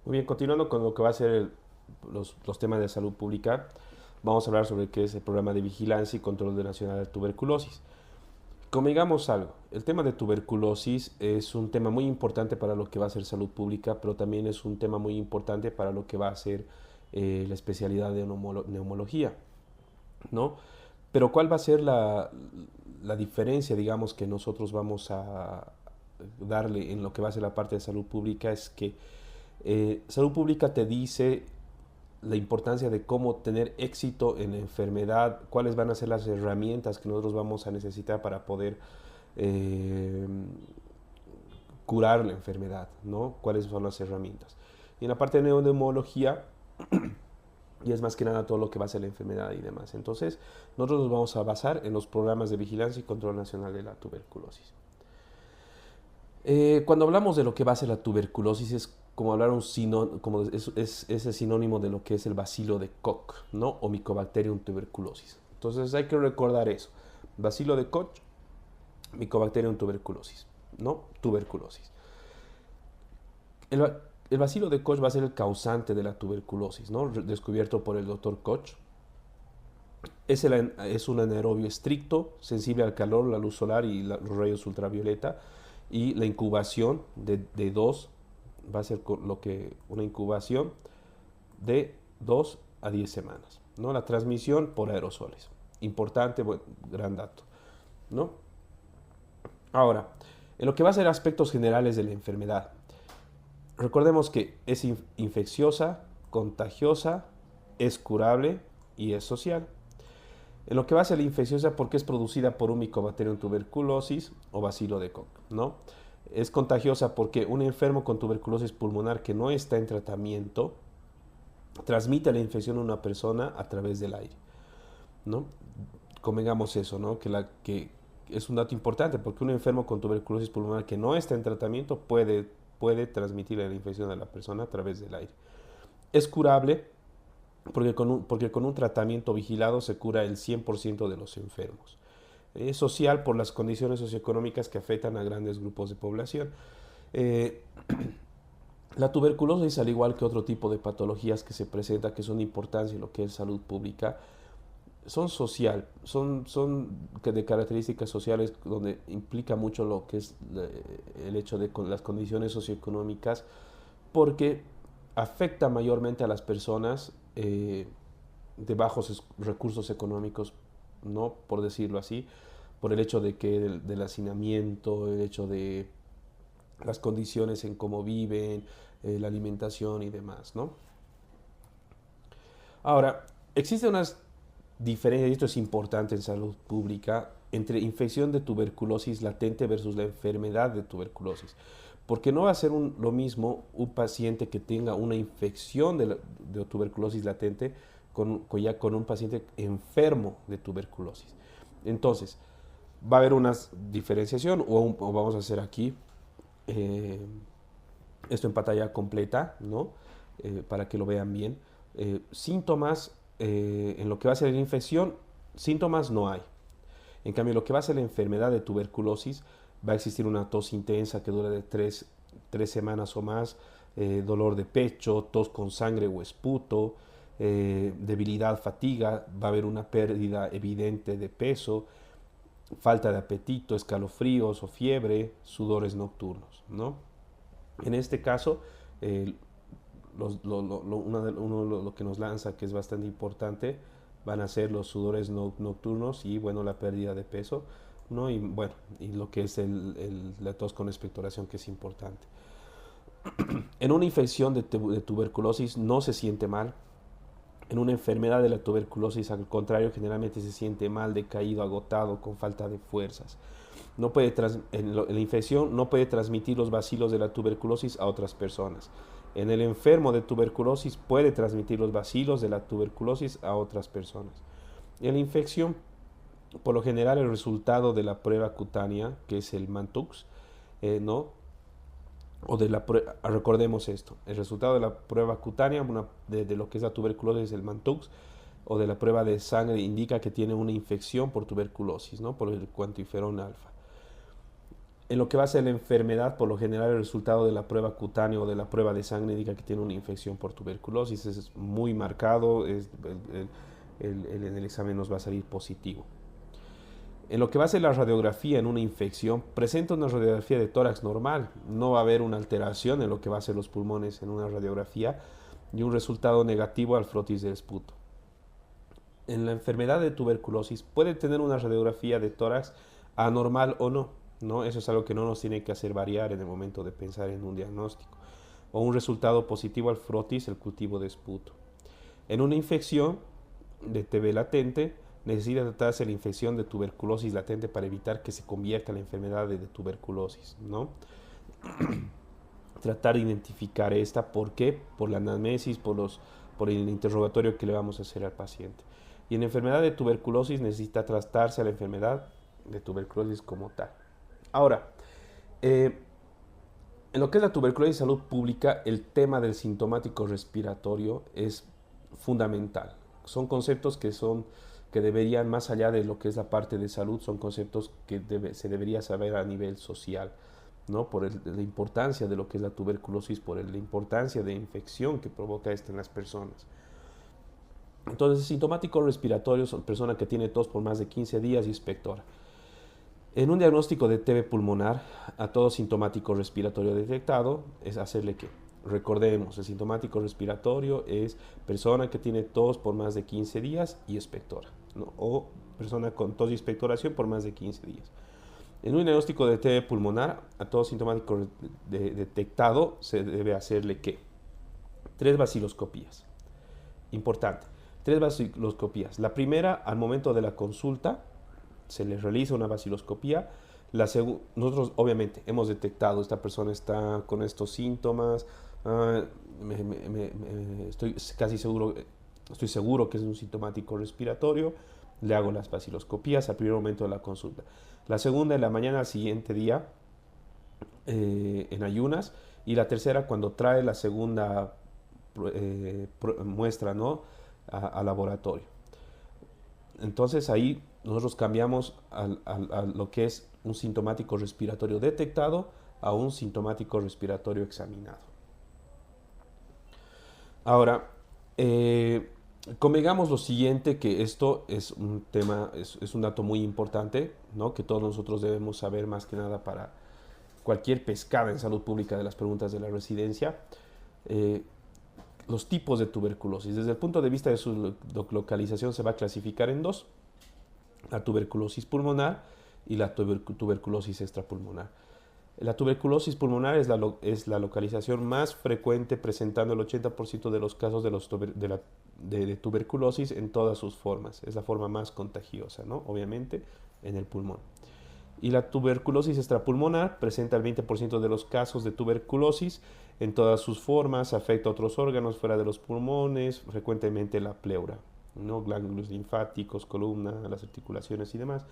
Muy bien, continuando con lo que va a ser los temas de salud pública, vamos a hablar sobre qué es el programa de vigilancia y control nacional de tuberculosis. Como digamos algo, el tema de tuberculosis es un tema muy importante para lo que va a ser salud pública, pero también es un tema muy importante para lo que va a ser la especialidad de neumología, ¿no? Pero ¿cuál va a ser la diferencia, digamos, que nosotros vamos a darle en lo que va a ser la parte de salud pública? Es que salud pública te dice la importancia de cómo tener éxito en la enfermedad, cuáles van a ser las herramientas que nosotros vamos a necesitar para poder eh, curar la enfermedad, ¿no? ¿Cuáles son las herramientas? Y en la parte de neumología, y es más que nada todo lo que va a ser la enfermedad y demás. Entonces, nosotros nos vamos a basar en los programas de vigilancia y control nacional de la tuberculosis. Cuando hablamos de lo que va a ser la tuberculosis es como hablar como es el sinónimo de lo que es el bacilo de Koch, ¿no? O Mycobacterium tuberculosis. Entonces hay que recordar eso. Bacilo de Koch, Mycobacterium tuberculosis, ¿no? Tuberculosis. El, el bacilo de Koch va a ser el causante de la tuberculosis, ¿no? Descubierto por el doctor Koch. Es un anaerobio estricto, sensible al calor, la luz solar y los rayos ultravioleta. Y la incubación de 2 va a ser una incubación de 2 a 10 semanas, ¿no? La transmisión por aerosoles. Importante, bueno, gran dato, ¿no? Ahora, en lo que va a ser aspectos generales de la enfermedad, recordemos que es infecciosa, contagiosa, es curable y es social. En lo que va a ser la infecciosa, porque es producida por un Mycobacterium tuberculosis o bacilo de Koch, ¿no? Es contagiosa porque un enfermo con tuberculosis pulmonar que no está en tratamiento transmite la infección a una persona a través del aire, ¿no? Convengamos eso, ¿no? Que es un dato importante porque un enfermo con tuberculosis pulmonar que no está en tratamiento puede transmitir la infección a la persona a través del aire. Es curable porque con un tratamiento vigilado se cura el 100% de los enfermos. Es social por las condiciones socioeconómicas que afectan a grandes grupos de población. Eh, la tuberculosis, al igual que otro tipo de patologías que se presenta, que son de importancia en lo que es salud pública, son social, son de características sociales donde implica mucho lo que es el hecho de las condiciones socioeconómicas, porque afecta mayormente a las personas de bajos recursos económicos, ¿no? Por decirlo así, por el hecho de que del hacinamiento, el hecho de las condiciones en cómo viven, la alimentación y demás, ¿no? Ahora, existen unas diferencias, y esto es importante en salud pública, entre infección de tuberculosis latente versus la enfermedad de tuberculosis. Porque no va a ser lo mismo un paciente que tenga una infección de tuberculosis latente ya con un paciente enfermo de tuberculosis. Entonces, va a haber una diferenciación o vamos a hacer aquí eh, esto en pantalla completa, ¿no? Para que lo vean bien. Síntomas, en lo que va a ser la infección, síntomas no hay. En cambio, lo que va a ser la enfermedad de tuberculosis, va a existir una tos intensa que dura de 3 semanas o más, dolor de pecho, tos con sangre o esputo, debilidad, fatiga, va a haber una pérdida evidente de peso, falta de apetito, escalofríos o fiebre, sudores nocturnos, ¿no? En este caso, eh, lo que nos lanza, que es bastante importante, van a ser los sudores nocturnos y, bueno, la pérdida de peso, ¿no? Y, bueno, y lo que es la tos con expectoración, que es importante. En una infección de tuberculosis no se siente mal. En una enfermedad de la tuberculosis, al contrario, generalmente se siente mal, decaído, agotado, con falta de fuerzas. En la infección no puede transmitir los bacilos de la tuberculosis a otras personas. En el enfermo de tuberculosis puede transmitir los bacilos de la tuberculosis a otras personas. En la infección, por lo general, el resultado de la prueba cutánea, que es el Mantux, ¿no? Recordemos esto, el resultado de la prueba cutánea de lo que es la tuberculosis, el Mantux, o de la prueba de sangre indica que tiene una infección por tuberculosis, ¿no? Por el cuantiferón alfa. En lo que va a ser la enfermedad, por lo general el resultado de la prueba cutánea o de la prueba de sangre indica que tiene una infección por tuberculosis. Es muy marcado, en el examen nos va a salir positivo. En lo que va a ser la radiografía en una infección, presenta una radiografía de tórax normal. No va a haber una alteración en lo que va a ser los pulmones en una radiografía y un resultado negativo al frotis del esputo. En la enfermedad de tuberculosis puede tener una radiografía de tórax anormal o no, ¿no? Eso es algo que no nos tiene que hacer variar en el momento de pensar en un diagnóstico. O un resultado positivo al frotis, el cultivo de esputo. En una infección de TB latente, necesita tratarse la infección de tuberculosis latente para evitar que se convierta en la enfermedad de tuberculosis, ¿no? Tratar de identificar esta, ¿por qué? Por la anamnesis, por el interrogatorio que le vamos a hacer al paciente. Y en enfermedad de tuberculosis necesita tratarse a la enfermedad de tuberculosis como tal. Ahora, en lo que es la tuberculosis y salud pública, el tema del sintomático respiratorio es fundamental. Son conceptos que deberían, más allá de lo que es la parte de salud, son conceptos que se debería saber a nivel social, ¿no? Por la importancia de lo que es la tuberculosis, por la importancia de infección que provoca esto en las personas. Entonces, sintomático respiratorio son personas que tiene tos por más de 15 días y expectora. En un diagnóstico de TB pulmonar, a todo sintomático respiratorio detectado, es hacerle ¿qué? Recordemos, el sintomático respiratorio es persona que tiene tos por más de 15 días y expectora, ¿no? O persona con tos y expectoración por más de 15 días. En un diagnóstico de TB pulmonar, a todo sintomático detectado, se debe hacerle ¿qué? 3 vaciloscopías. Importante, 3 vaciloscopías. La primera, al momento de la consulta, se le realiza una vaciloscopía. Nosotros obviamente hemos detectado, esta persona está con estos síntomas, estoy seguro que es un sintomático respiratorio, le hago las vaciloscopías al primer momento de la consulta. La segunda en la mañana al siguiente día, en ayunas, y la tercera cuando trae la segunda muestra, ¿no? a laboratorio. Entonces ahí nosotros cambiamos a lo que es un sintomático respiratorio detectado a un sintomático respiratorio examinado. Ahora, convengamos lo siguiente, que esto es un tema, es un dato muy importante, ¿no? Que todos nosotros debemos saber más que nada para cualquier pescada en salud pública de las preguntas de la residencia. Los tipos de tuberculosis. Desde el punto de vista de su localización se va a clasificar en dos: la tuberculosis pulmonar y la tuberculosis extrapulmonar. La tuberculosis pulmonar es la localización más frecuente, presentando el 80% de los casos de tuberculosis en todas sus formas. Es la forma más contagiosa, ¿no? Obviamente, en el pulmón. Y la tuberculosis extrapulmonar presenta el 20% de los casos de tuberculosis en todas sus formas, afecta a otros órganos fuera de los pulmones, frecuentemente la pleura, ¿no? Ganglios linfáticos, columna, las articulaciones y demás.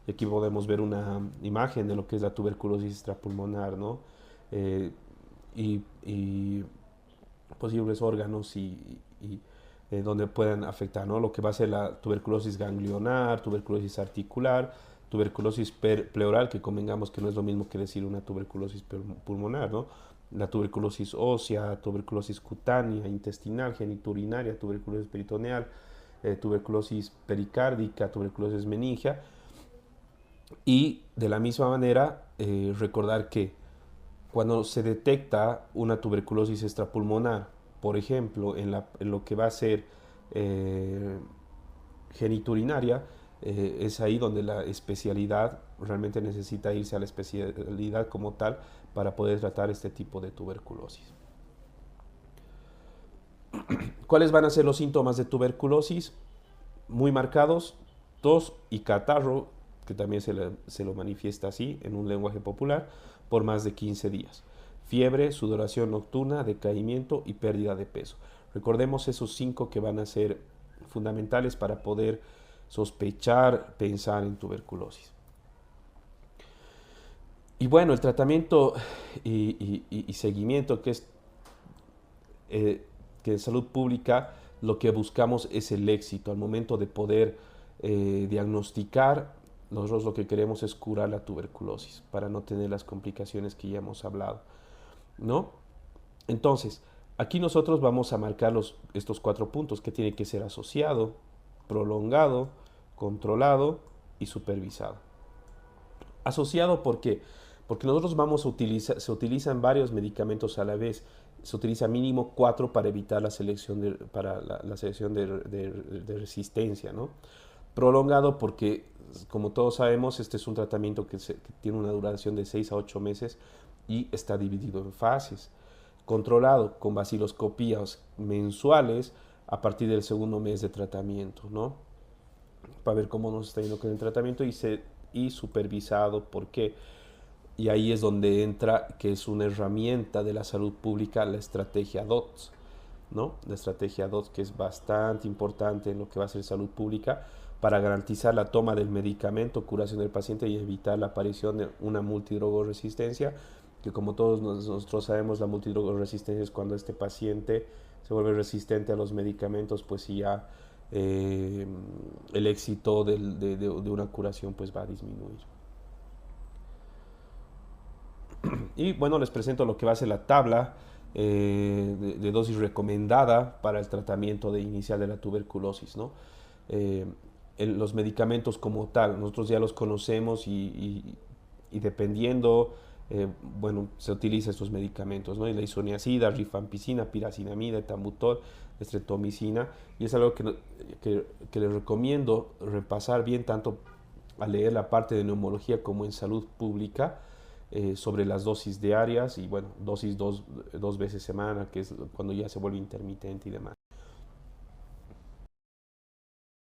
Y aquí podemos ver una imagen de lo que es la tuberculosis extrapulmonar, ¿no? Y posibles órganos donde puedan afectar, ¿no? Lo que va a ser la tuberculosis ganglionar, tuberculosis articular, tuberculosis pleural, que convengamos que no es lo mismo que decir una tuberculosis pulmonar, ¿no? La tuberculosis ósea, tuberculosis cutánea, intestinal, genitourinaria, tuberculosis peritoneal, tuberculosis pericárdica, tuberculosis meningia. Y de la misma manera, recordar que cuando se detecta una tuberculosis extrapulmonar, por ejemplo, en lo que va a ser genitourinaria, es ahí donde la especialidad realmente necesita irse a la especialidad como tal para poder tratar este tipo de tuberculosis. ¿Cuáles van a ser los síntomas de tuberculosis? Muy marcados: tos y catarro, que también se lo manifiesta así en un lenguaje popular, por más de 15 días. Fiebre, sudoración nocturna, decaimiento y pérdida de peso. Recordemos esos 5 que van a ser fundamentales para poder sospechar, pensar en tuberculosis. Y bueno, el tratamiento y seguimiento que en salud pública lo que buscamos es el éxito al momento de poder diagnosticar nosotros lo que queremos es curar la tuberculosis para no tener las complicaciones que ya hemos hablado, ¿no? Entonces, aquí nosotros vamos a marcar estos 4 puntos que tiene que ser asociado, prolongado, controlado y supervisado. Asociado, ¿por qué? Porque nosotros vamos a utilizar, se utilizan varios medicamentos a la vez. Se utiliza mínimo 4 para evitar la selección la selección de resistencia, ¿no? Prolongado porque, como todos sabemos, este es un tratamiento que tiene una duración de 6 a 8 meses y está dividido en fases. Controlado con vaciloscopías mensuales a partir del segundo mes de tratamiento, ¿no? Para ver cómo nos está yendo con el tratamiento y supervisado. ¿Por qué? Y ahí es donde entra, que es una herramienta de la salud pública, la estrategia DOTS, ¿no? La estrategia DOTS, que es bastante importante en lo que va a ser salud pública para garantizar la toma del medicamento, curación del paciente y evitar la aparición de una multidrogoresistencia, que como todos nosotros sabemos, la multidrogoresistencia es cuando este paciente se vuelve resistente a los medicamentos, pues ya el éxito de una curación pues va a disminuir. Y bueno, les presento lo que va a ser la tabla de dosis recomendada para el tratamiento inicial de la tuberculosis, ¿no? Los medicamentos como tal, nosotros ya los conocemos y dependiendo, bueno, se utilizan estos medicamentos, ¿no? Y la isoniazida, rifampicina, piracinamida, etambutol, estreptomicina, y es algo que les recomiendo repasar bien tanto al leer la parte de neumología como en salud pública, sobre las dosis diarias y bueno, dosis dos veces semana, que es cuando ya se vuelve intermitente y demás.